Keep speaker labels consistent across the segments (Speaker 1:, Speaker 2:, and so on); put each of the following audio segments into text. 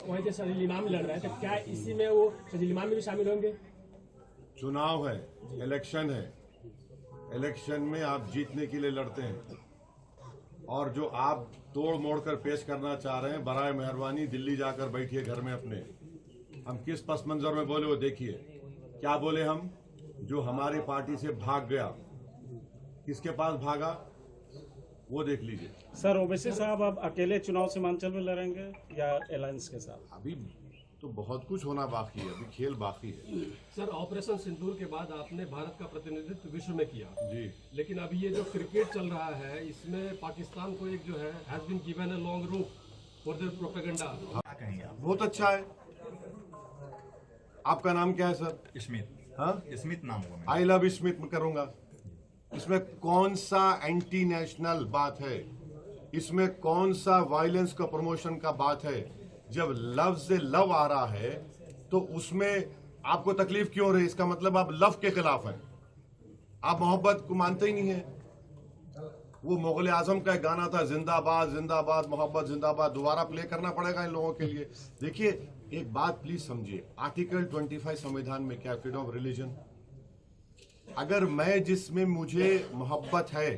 Speaker 1: वहीं से शजील इमाम लड़ रहे हैं, तो क्या इसी में वो शजील इमाम भी शामिल होंगे?
Speaker 2: चुनाव है, इलेक्शन है, इलेक्शन में आप जीतने के लिए लड़ते हैं और जो आप तोड़ मोड़ कर पेश करना चाह रहे हैं, बराए मेहरबानी दिल्ली जाकर बैठिए घर में अपने। हम किस पस मंजर में बोले वो देखिए। क्या बोले हम? जो हमारी पार्टी से भाग गया, किसके पास भागा वो देख लीजिए।
Speaker 3: सर, ओवैसी साहब अब अकेले चुनाव सीमांचल में लड़ेंगे या अलायंस के साथ?
Speaker 2: अभी तो बहुत कुछ होना बाकी है, अभी खेल बाकी है।
Speaker 4: सर, ऑपरेशन सिंदूर के बाद आपने भारत का प्रतिनिधित्व विश्व में किया
Speaker 2: जी,
Speaker 4: लेकिन अभी ये जो क्रिकेट चल रहा है इसमें पाकिस्तान को एक जो है has been given a long route for their propaganda.
Speaker 2: बहुत अच्छा है। आपका नाम क्या है सर?
Speaker 5: स्मिथ।
Speaker 2: हाँ,
Speaker 5: स्मिथ नाम होगा।
Speaker 2: आई लव स्मिथ में करूंगा। इसमें कौन सा एंटी नेशनल बात है? इसमें कौन सा वायलेंस का प्रमोशन का बात है? जब लव से लव आ रहा है तो उसमें आपको तकलीफ क्यों हो रही है? इसका मतलब आप लव के खिलाफ हैं, आप मोहब्बत को मानते ही नहीं है। वो मुगल आजम का एक गाना था, जिंदाबाद जिंदाबाद मोहब्बत जिंदाबाद, दोबारा प्ले करना पड़ेगा इन लोगों के लिए। देखिए, एक बात प्लीज समझिए, आर्टिकल 25 संविधान में क्या, फ्रीडम ऑफ रिलीजन। अगर मैं जिसमें मुझे मोहब्बत है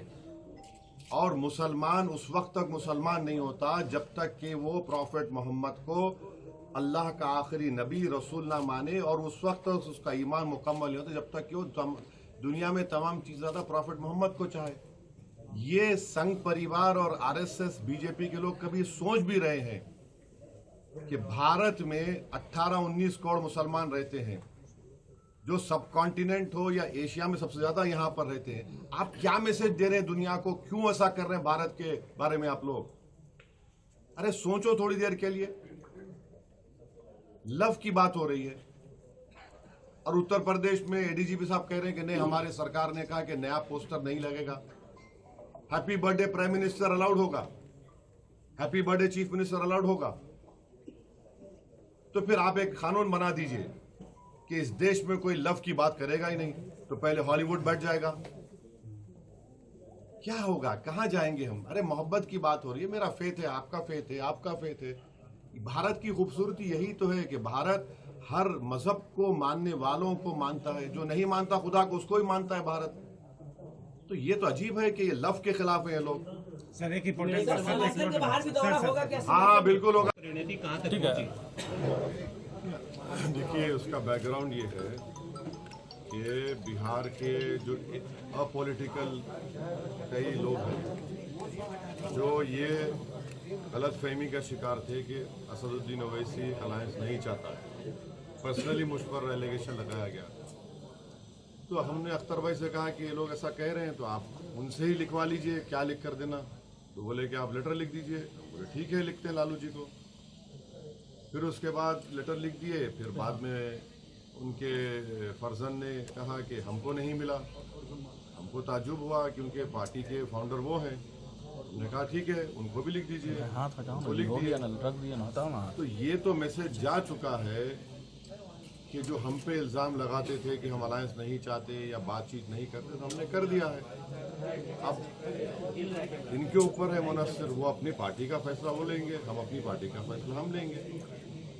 Speaker 2: और मुसलमान उस वक्त तक मुसलमान नहीं होता जब तक कि वो प्रॉफेट मोहम्मद को अल्लाह का आखिरी नबी रसूल ना माने, और उस वक्त तक उसका ईमान मुकम्मल नहीं होता जब तक कि वो दुनिया में तमाम चीज़ ज़्यादा प्रॉफेट मोहम्मद को चाहे। ये संघ परिवार और आरएसएस बीजेपी के लोग कभी सोच भी रहे हैं कि भारत में 18-19 करोड़ मुसलमान रहते हैं, जो सब कॉन्टिनेंट हो या एशिया में सबसे ज्यादा यहां पर रहते हैं। आप क्या मैसेज दे रहे हैं दुनिया को? क्यों ऐसा कर रहे हैं भारत के बारे में आप लोग? अरे सोचो थोड़ी देर के लिए। लव की बात हो रही है और उत्तर प्रदेश में एडीजीपी साहब कह रहे हैं कि नहीं, हमारी सरकार ने कहा कि नया पोस्टर नहीं लगेगा। Happy birthday prime minister allowed होगा, happy birthday chief minister allowed होगा। तो फिर आप एक कानून बना दीजिए कि इस देश में कोई लव की बात करेगा ही नहीं, तो पहले हॉलीवुड बैठ जाएगा। क्या होगा? कहां जाएंगे हम? अरे मोहब्बत की बात हो रही है, मेरा फेथ है, आपका फेथ है, आपका फेथ है। भारत की खूबसूरती यही तो है कि भारत हर मजहब को मानने वालों को मानता है, जो नहीं मानता खुदा को उसको ही मानता है भारत। तो ये तो अजीब है कि ये लव के खिलाफ है ये लोग।
Speaker 6: सर, एक रिपोर्ट
Speaker 2: हाँ बिल्कुल होगा।
Speaker 3: रणनीति कहाँ तक पहुंची?
Speaker 2: देखिए, उसका बैकग्राउंड ये है कि बिहार के जो अपॉलिटिकल कई लोग हैं जो ये गलतफहमी का शिकार थे कि असदुद्दीन ओवैसी अलायंस नहीं चाहता है। पर्सनली मुझ पर एलिगेशन लगाया गया, तो हमने अख्तर भाई से कहा कि ये लोग ऐसा कह रहे हैं तो आप उनसे ही लिखवा लीजिए, क्या लिख कर देना। तो बोले कि आप लेटर लिख दीजिए। बोले ठीक है, लिखते हैं लालू जी को। फिर उसके बाद लेटर लिख दिए। फिर बाद में उनके फर्जन ने कहा कि हमको नहीं मिला। हमको ताज्जुब हुआ कि उनके पार्टी के फाउंडर वो हैं। उन्होंने कहा ठीक है, उनको भी लिख दीजिए। वो लिख दिया। तो ये तो मैसेज जा चुका है कि जो हम पे इल्ज़ाम लगाते थे कि हम अलायंस नहीं चाहते या बातचीत नहीं करते, तो हमने कर दिया है। अब इनके ऊपर है मुनस्सिर, वो अपनी पार्टी का फैसला वो लेंगे, हम अपनी पार्टी का फैसला हम लेंगे।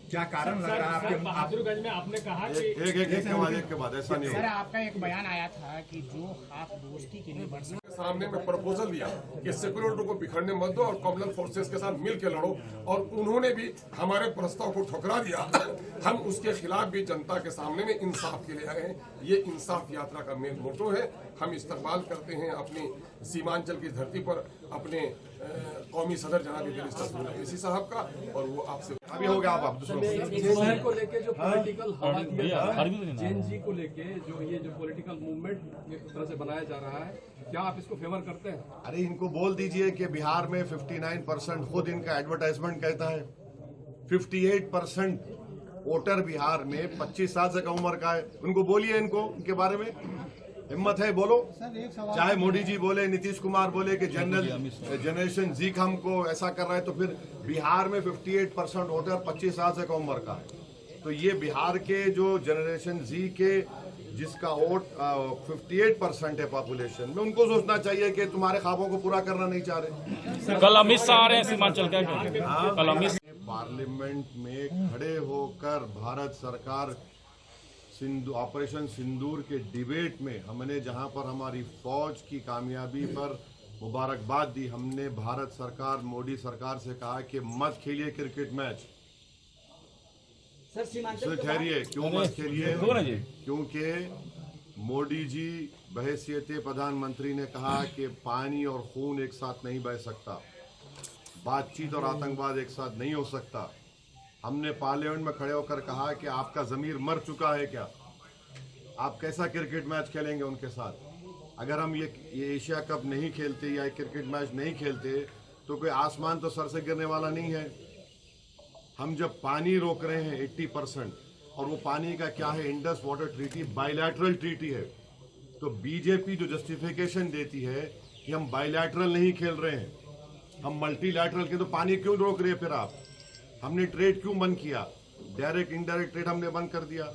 Speaker 6: क्या कारण लग रहा है आपके?
Speaker 1: बहादुरगंज में आपने कहा कि
Speaker 2: एक के बाद ऐसा नहीं
Speaker 6: सर,
Speaker 2: होगा।
Speaker 6: आपका एक बयान आया था कि जो खास दोस्ती के लिए बढ़
Speaker 7: सामने में प्रपोजल दिया कि सेक्युलरिटी को बिखरने मत दो और कॉमन फोर्सेस के साथ मिल के लड़ो, और उन्होंने भी हमारे प्रस्ताव को ठुकरा दिया। हम उसके खिलाफ भी जनता के सामने में इंसाफ के लिए आए हैं। ये इंसाफ यात्रा का मेन मोटो है। हम इस्तकबाल करते हैं अपनी सीमांचल की धरती पर अपने कौमी सदर जनाब ओवैसी साहब का, और वो आपसे
Speaker 2: अभी हो गया। आप दूसरों
Speaker 4: जेएनजी को लेके जो पॉलिटिकल हवा दिया, जेएनजी को लेके जो ये जो पॉलिटिकल मूवमेंट एक तरह से बनाया जा रहा है, क्या आप इसको फेवर करते हैं?
Speaker 2: अरे इनको बोल दीजिए कि बिहार में 59% खुद इनका एडवर्टाइजमेंट कहता है। 58% वोटर बिहार में 25 साल से कम उम्र का है। उनको बोलिए, इनको इनके बारे में हिम्मत है, बोलो। चाहे मोदी जी बोले, नीतीश कुमार बोले कि जनरेशन जी हमको ऐसा कर रहा है, तो फिर बिहार में 58% वोटर 25 साल से कम उम्र का है। तो ये बिहार के जो जनरेशन जी के जिसका वोट 58% है पॉपुलेशन में, उनको सोचना चाहिए कि तुम्हारे ख्वाबों को पूरा करना नहीं चाह रहे।
Speaker 3: कल अमित शाह आ रहे हैं सीमांचल, क्या कल अमित
Speaker 2: पार्लियामेंट में खड़े होकर भारत सरकार ऑपरेशन सिंदूर के डिबेट में हमने जहां पर हमारी फौज की कामयाबी पर मुबारकबाद दी, हमने भारत सरकार मोदी सरकार से कहा कि मत खेलिए क्रिकेट मैच। सर ठहरिए, क्यों मत खेलिए? क्योंकि मोदी जी बहैसियत प्रधानमंत्री ने कहा कि पानी और खून एक साथ नहीं बह सकता, बातचीत और आतंकवाद एक साथ नहीं हो सकता। हमने पार्लियामेंट में खड़े होकर कहा कि आपका ज़मीर मर चुका है क्या? आप कैसा क्रिकेट मैच खेलेंगे उनके साथ? अगर हम ये एशिया कप नहीं खेलते या क्रिकेट मैच नहीं खेलते तो कोई आसमान तो सर से गिरने वाला नहीं है। हम जब पानी रोक रहे हैं 80%, और वो पानी का क्या है, Indus water treaty bilateral treaty है, तो बीजेपी जो जस्टिफिकेशन देती है कि हम बायलैटरल नहीं खेल रहे हैं, हम मल्टीलैटरल के, तो पानी क्यों रोक रहे हैं फिर आप? हमने ट्रेड क्यों बंद किया? डायरेक्ट इनडायरेक्ट ट्रेड हमने बंद कर दिया।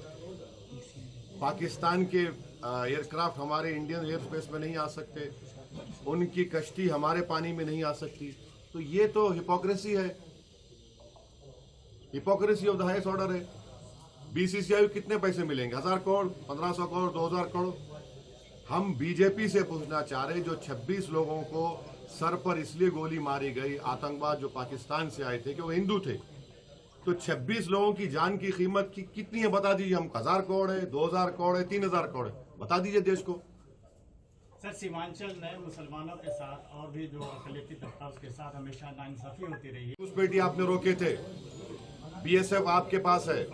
Speaker 2: पाकिस्तान के एयरक्राफ्ट हमारे इंडियन एयर स्पेस में नहीं आ सकते, उनकी कश्ती हमारे पानी में नहीं आ सकती। तो ये तो हिपोक्रेसी है, hypocrisy of the highest order है। बीसीसीआई को कितने पैसे मिलेंगे? 1000 करोड़, 1500 करोड़, 2000 करोड़? हम बीजेपी से पूछना चाह रहे, जो 26 लोगों को सर पर इसलिए गोली मारी गई आतंकवाद जो पाकिस्तान से आए थे कि वो हिंदू थे, तो 26 लोगों की जान की कीमत कितनी है बता दीजिए। हम 1000 करोड़ है, 2000 करोड़ है, 3000 करोड़ है, बता दीजिए देश को।
Speaker 6: सर, सीमांचल में मुसलमानों के साथ और भी जो अकलियती तबका उसके साथ हमेशा नाइंसाफी होती रही है।
Speaker 2: उस बेटी आपने रोके थे, बीएसएफ आपके पास है,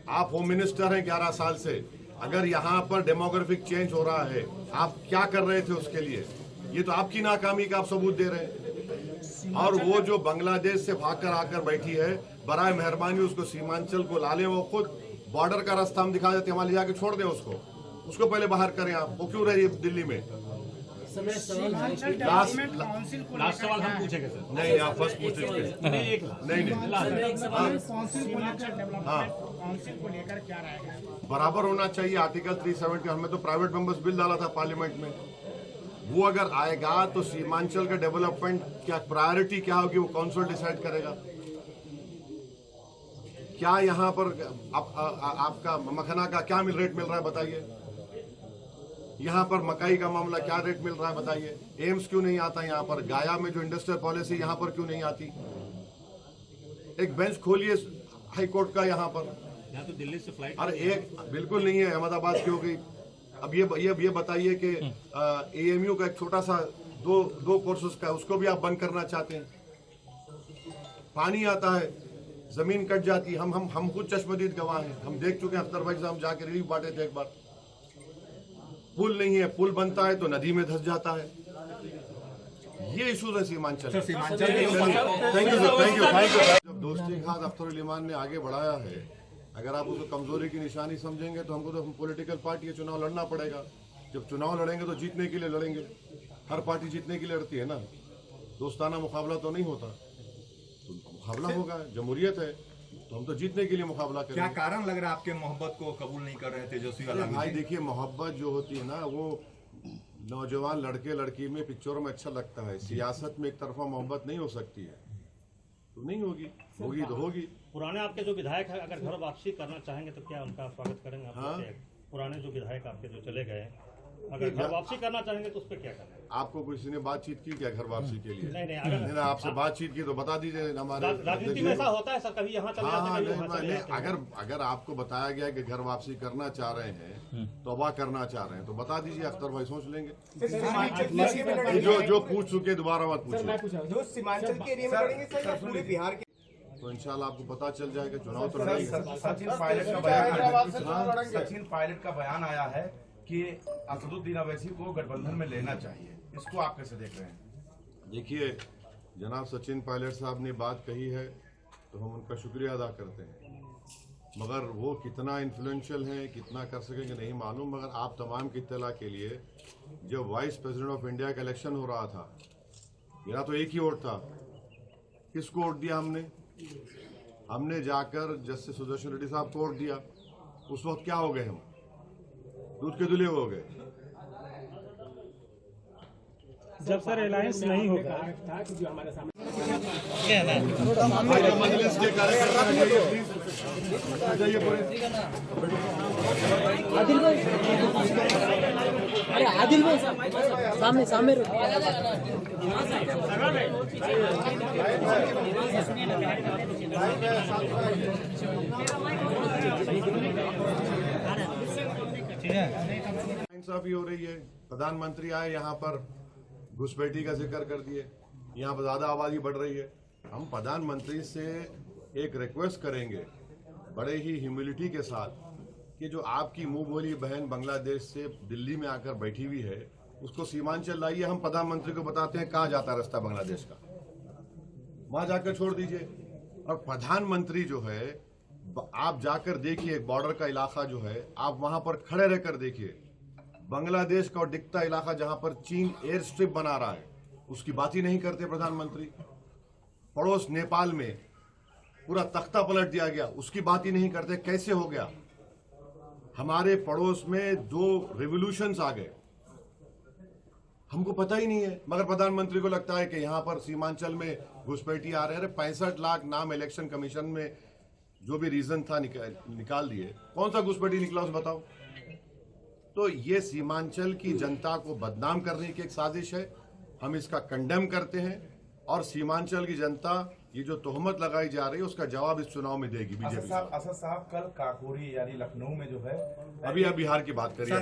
Speaker 2: आप होम मिनिस्टर हैं 11 साल से। अगर यहाँ पर डेमोग्राफिक चेंज हो रहा है, आप क्या कर रहे थे उसके लिए? ये तो आपकी नाकामी का आप सबूत दे रहे हैं। और वो जो बांग्लादेश से भागकर आकर बैठी है, बराए मेहरबानी उसको सीमांचल को ला लें। वो खुद बॉर्डर का रास्ता हम दिखा देते हैं, वहां ले जाके छोड़ दें उसको पहले बाहर करें। आप वो क्यों रही है दिल्ली में?
Speaker 1: लास्ट सवाल हम पूछेंगे सर।
Speaker 2: नहीं, आप फर्स्ट पूछेंगे। नहीं,
Speaker 6: काउंसिल को लेकर क्या राय है?
Speaker 2: बराबर होना चाहिए। आर्टिकल 370 हमने तो प्राइवेट मेंबर्स बिल डाला था पार्लियामेंट में, वो अगर आएगा तो सीमांचल का डेवलपमेंट क्या प्रायोरिटी क्या होगी वो काउंसिल डिसाइड करेगा। क्या यहाँ पर आपका मखना का क्या रेट मिल रहा है बताइए? यहाँ पर मकाई का मामला क्या रेट मिल रहा है बताइए? एम्स क्यों नहीं आता यहाँ पर? गाया में जो इंडस्ट्रियल पॉलिसी यहाँ पर क्यों नहीं आती? एक बेंच खोलिए हाई कोर्ट का यहाँ पर।
Speaker 1: यहाँ तो दिल्ली से फ्लाइट,
Speaker 2: अरे एक बिल्कुल नहीं है, अहमदाबाद की हो गई। अब ये बताइए कि एएमयू का एक छोटा सा दो कोर्सेज का, उसको भी आप बंद करना चाहते हैं। पानी आता है, जमीन कट जाती है। हम खुद चश्मदीद गवाह हैं, हम देख चुके हैं। अख्तर भाई साहब जाके रिलीफ बांटे थे एक बार। पुल नहीं है, पुल बनता है तो नदी में धंस जाता है। ये इशूज है सीमांचल। Thank you. जब दोस्ती खाद अख्तर उल ईमान ने आगे बढ़ाया है, अगर आप उसको कमजोरी की निशानी समझेंगे तो हमको तो पॉलिटिकल पार्टी है, चुनाव लड़ना पड़ेगा। जब चुनाव लड़ेंगे तो जीतने के लिए लड़ेंगे। हर पार्टी जीतने के लिए लड़ती है ना, दोस्ताना मुकाबला तो नहीं होता। तो मुकाबला होगा, जमहूरियत है, तो हम तो जीतने के लिए मुकाबला करेंगे।
Speaker 5: क्या कारण लग रहा है आपके मोहब्बत को कबूल नहीं कर रहे तेजस्वी वाला?
Speaker 2: भाई देखिए, मोहब्बत जो होती है ना, वो नौजवान लड़के लड़की में पिक्चरों में अच्छा लगता है। सियासत में एक तरफा मोहब्बत नहीं हो सकती है, तो नहीं होगी, होगी तो होगी।
Speaker 8: पुराने आपके जो विधायक है अगर घर वापसी करना चाहेंगे तो क्या उनका स्वागत करेंगे आप?
Speaker 2: हाँ?
Speaker 8: पुराने जो विधायक आपके जो चले गए, अगर घर वापसी करना चाहेंगे तो उस पर क्या करना है?
Speaker 2: आपको किसी ने बातचीत की क्या घर वापसी के लिए?
Speaker 8: नहीं, अगर
Speaker 2: आपसे बातचीत की तो बता दीजिए। हमारे
Speaker 8: राजनीति में ऐसा होता है सर, कभी यहाँ चले जाते हैं।
Speaker 2: अगर आपको बताया गया कि घर वापसी करना चाह रहे हैं, तौबा करना चाह रहे हैं, तो बता दीजिए। अख्तर भाई सोच लेंगे। जो पूछ चुके दोबारा मत पूछिए।
Speaker 9: जो सीमांचल के एरिया में लड़ेंगे सर, या पूरे बिहार के?
Speaker 2: तो इंशाल्लाह आपको पता चल जाएगा। चुनाव तो लड़ेंगे।
Speaker 5: सचिन पायलट का बयान आया है कि असदुद्दीन अवैसी को गठबंधन में लेना चाहिए, इसको आप कैसे देख रहे हैं?
Speaker 2: देखिए, जनाब सचिन पायलट साहब ने बात कही है तो हम उनका शुक्रिया अदा करते हैं, मगर वो कितना इन्फ्लुएंशियल हैं, कितना कर सकेंगे नहीं मालूम। मगर आप तमाम की इत्तला के लिए, जब वाइस प्रेसिडेंट ऑफ इंडिया का इलेक्शन हो रहा था, मेरा तो एक ही वोट था। किसको वोट दिया हमने जाकर जस्टिस सुदर्शन रेड्डी साहब को वोट दिया। उस वक्त क्या हो गए? हम दूध के धुले हो गए।
Speaker 3: जब सर अलायंस नहीं होगा
Speaker 1: था कि जो हमारे सामने
Speaker 2: मजलिस के कार्यक्रम में जाइए प्लीज, आ जाइए पूरे।
Speaker 10: अरे आदिल भाई सामने सामने
Speaker 2: इंसाफी हो रही है। प्रधानमंत्री आए यहाँ पर घुसपैठी का जिक्र कर दिए, यहाँ पर ज्यादा आबादी बढ़ रही है। हम प्रधानमंत्री से एक रिक्वेस्ट करेंगे बड़े ही ह्यूमिलिटी के साथ कि जो आपकी मुंह बोली बहन बांग्लादेश से दिल्ली में आकर बैठी हुई है उसको सीमांचल लाइए। हम प्रधानमंत्री को बताते हैं कहाँ जाता है रास्ता बांग्लादेश का, वहां जाकर छोड़ दीजिए। और प्रधानमंत्री जो है आप जाकर देखिए, बॉर्डर का इलाका जो है आप वहां पर खड़े रहकर देखिए, बांग्लादेश का और दिखता इलाका जहां पर चीन एयर स्ट्रिप बना रहा है उसकी बात ही नहीं करते प्रधानमंत्री। पड़ोस नेपाल में पूरा तख्ता पलट दिया गया उसकी बात ही नहीं करते। कैसे हो गया? हमारे पड़ोस में 2 रिवॉल्यूशंस आ गए, हमको पता ही नहीं है, मगर प्रधानमंत्री को लगता है कि यहां पर सीमांचल में घुसपैठी आ रहे हैं। 65 लाख नाम इलेक्शन कमीशन में जो भी रीजन था निकाल दिए, कौन सा घुसपैठी निकला उस बताओ। तो ये सीमांचल की जनता को बदनाम करने की एक साजिश है, हम इसका कंडेम करते हैं। और सीमांचल की जनता ये जो तोहमत लगाई जा रही है उसका जवाब इस चुनाव में देगी बीजेपी।
Speaker 5: असद साहब कल काकोरी यानी लखनऊ में जो है
Speaker 2: अभी बिहार की बात करिए।